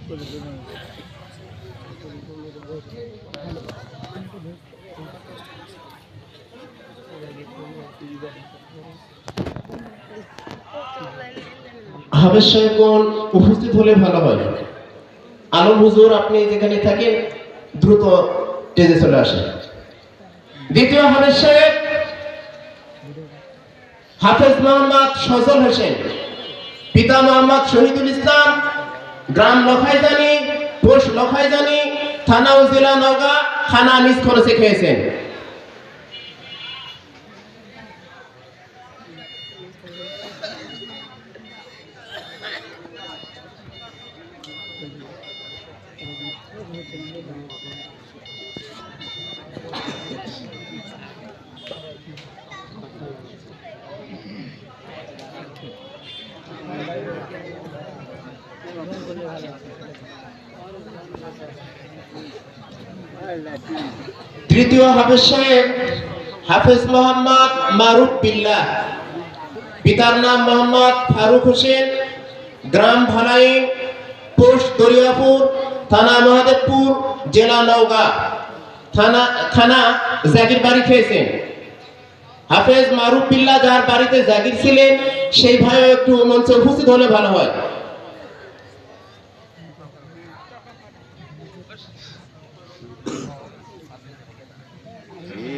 হাফেজ সাহেবগণ উপস্থিত হলে ভালো হয়। আলম হুজুর, আপনি যেখানে থাকেন দ্রুত স্টেজে চলে আসেন। দ্বিতীয় হাফেজ সাহেব হাফেজ মোহাম্মদ সজল হোসেন, পিতা মোহাম্মদ শহীদুল ইসলাম, গ্রাম লখাইজানি, পোস্ট লখাইজানি, থানা ও জেলা নওগাঁ, খানা নিজ খরচে খেয়েছেন। তৃতীয় হাফেজ সাহেব হাফেজ মোহাম্মদ মারুফ বিল্লাহ, পিতার নাম মোহাম্মদ ফারুক হোসেন, গ্রাম ভালাইন, পোস্ট দরিয়াপুর, থানা মহাদেবপুর, জেলা নওগাঁ, থানা জাগির বাড়ি খেয়েছেন। হাফেজ মারুফ বিল্লাহ যার বাড়িতে জাগির ছিলেন সেই ভাইও একটু মঞ্চে উপস্থিত হলে ভালো হয়।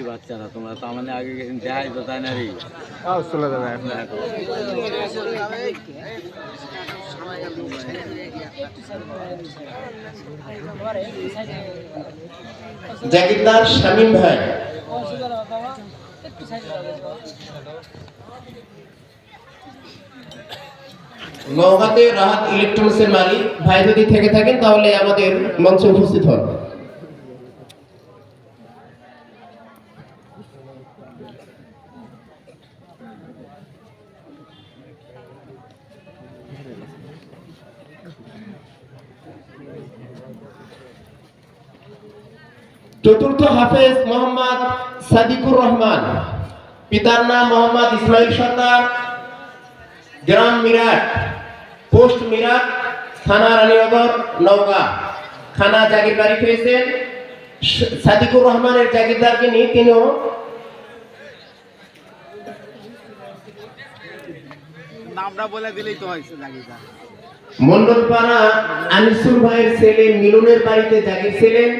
বাচ্চারা তোমরা তো আমাদের আগে দেখাই তো তাই না রে, চলে যাবে। জাগিরদার শামীম ভাই, নওগাঁতে রাহাত ইলেকট্রনিক্সের মালিক ভাই যদি থেকে থাকেন তাহলে আমাদের মঞ্চে উপস্থিত হন। চতুর্থ হাফেজ মোহাম্মদ সাদিকুর রহমান, পিতার নাম মোহাম্মদ ইসমাইল সরদার, গ্রাম মিরাট, পোস্ট মিরাট, থানা রানীনগর, নওগাঁ, খানা জাগির বাড়ি খেয়েছেন। সাদিকুর রহমানের জাগিরদারকে নিয়ে তিনিও নামটা বলে দিলেই তো হয়েছে জাগিরদার। মন্ডলপাড়া আনিসুর ভাইয়ের ছেলে মিলনের বাড়িতে জাগির ছিলেন।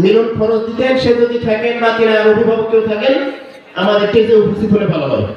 মিলন খরচ দিতেন, সে যদি থাকেন বা তিনার অভিভাবক কেউ থাকেন আমাদের স্টেজে উপস্থিত হলে ভালো হয়।